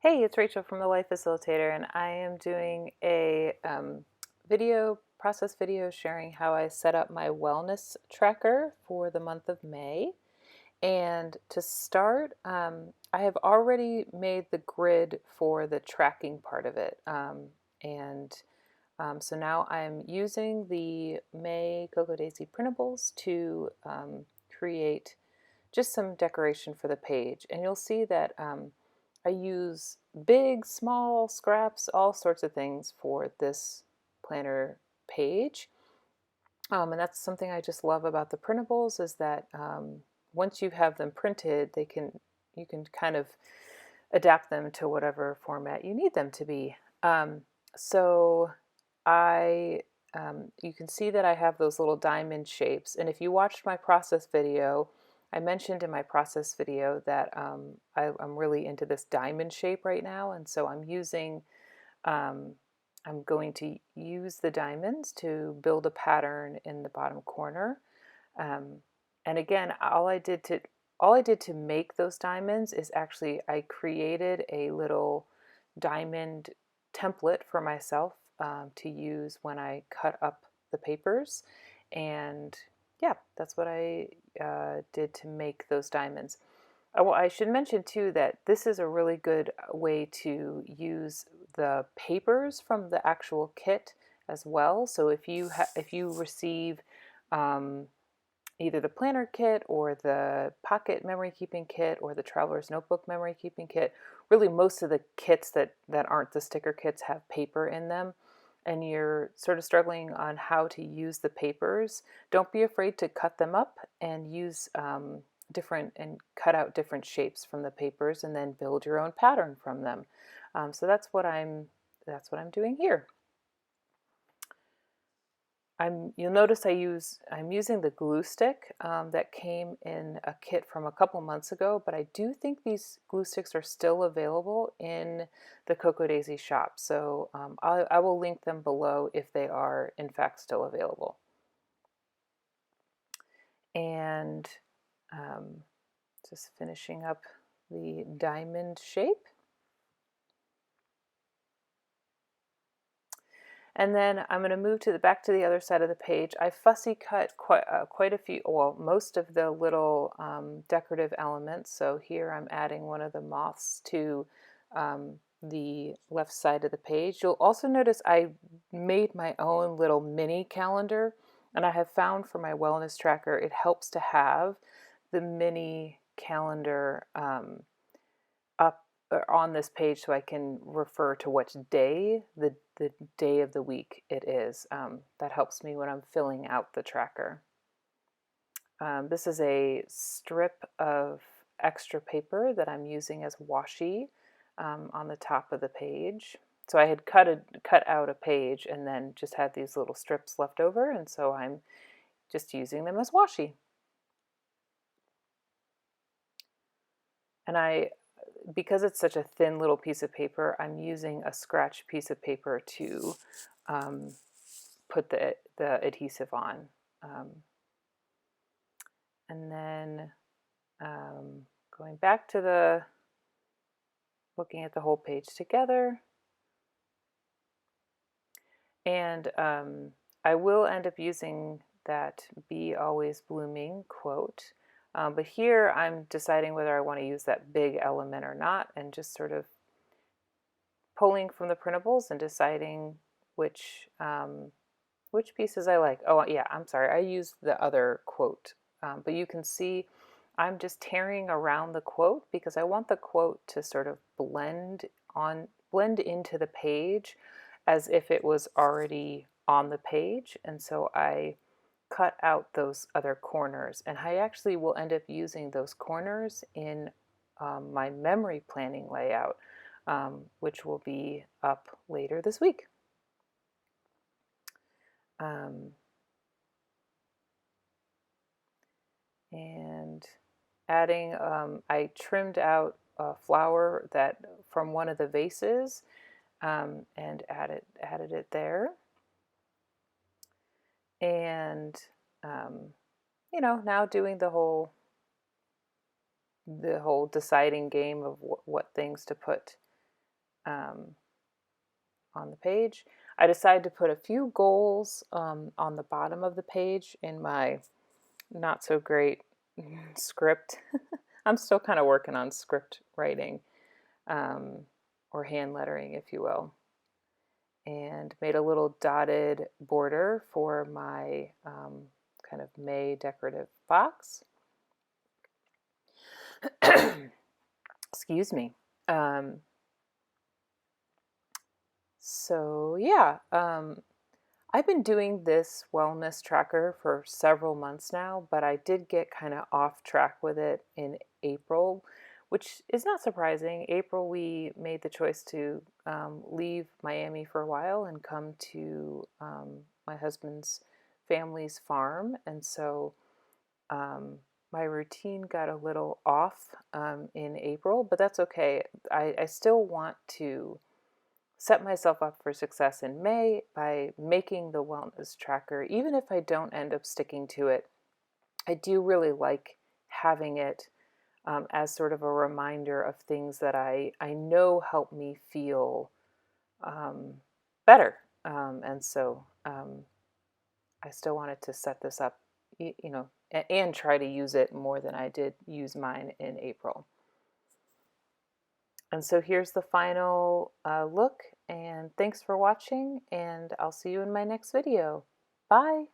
Hey, it's Rachel from the Life Facilitator, and I am doing a video sharing how I set up my wellness tracker for the month of May. And to start, I have already made the grid for the tracking part of it. So now I'm using the May Cocoa Daisy printables to create just some decoration for the page. And you'll see that I use big, small scraps, all sorts of things for this planner page. And that's something I just love about the printables is that once you have them printed, you can kind of adapt them to whatever format you need them to be. So I you can see that I have those little diamond shapes. And if you watched my process video, I mentioned in my process video that I'm really into this diamond shape right now. And so um, I'm going to use the diamonds to build a pattern in the bottom corner. Um, and again, all I did to make those diamonds is actually I created a little diamond template for myself to use when I cut up the papers. And yeah, that's what I did to make those diamonds. Well, I should mention too that this is a really good way to use the papers from the actual kit as well. So if you receive um, either the planner kit or the pocket memory keeping kit or the traveler's notebook memory keeping kit, really most of the kits that aren't the sticker kits have paper in them, and you're sort of struggling on how to use the papers, don't be afraid to cut them up and use different and cut out different shapes from the papers and then build your own pattern from them. So that's what I'm doing here. You'll notice I'm using the glue stick that came in a kit from a couple months ago, but I do think these glue sticks are still available in the Cocoa Daisy shop. So I will link them below if they are in fact still available. And um, just finishing up the diamond shape. And then I'm going to move to the back to the other side of the page. I fussy cut quite a few, well, most of the little decorative elements. So here I'm adding one of the moths to the left side of the page. You'll also notice I made my own little mini calendar, and I have found for my wellness tracker it helps to have the mini calendar up on this page so I can refer to which day, the day of the week it is. That helps me when I'm filling out the tracker. This is a strip of extra paper that I'm using as washi on the top of the page. So I had cut out a page and then just had these little strips left over, and so I'm just using them as washi. And because it's such a thin little piece of paper, I'm using a scratch piece of paper to um, put the adhesive on. Um, and then going back to looking at the whole page together. And I will end up using that "Be Always Blooming" quote. But here I'm deciding whether I want to use that big element or not, and just sort of pulling from the printables and deciding which pieces I like. Oh yeah, I'm sorry, I used the other quote, but you can see I'm just tearing around the quote because I want the quote to sort of blend into the page as if it was already on the page, and so I cut out those other corners, and I actually will end up using those corners in my memory planning layout, which will be up later this week. Um, and adding, I trimmed out a flower that from one of the vases and added it there. And you know, now doing the whole deciding game of what things to put on the page. I decided to put a few goals on the bottom of the page in my not so great script. I'm still kind of working on script writing, or hand lettering, if you will, and made a little dotted border for my kind of May decorative box. Excuse me. So yeah, I've been doing this wellness tracker for several months now, but I did get kind of off track with it in April, which is not surprising. April, we made the choice to leave Miami for a while and come to my husband's family's farm. And so my routine got a little off in April, but that's okay. I still want to set myself up for success in May by making the wellness tracker. Even if I don't end up sticking to it, I do really like having it as sort of a reminder of things that I know help me feel better. And so I still wanted to set this up, and try to use it more than I did use mine in April. And so here's the final look, and thanks for watching, and I'll see you in my next video. Bye!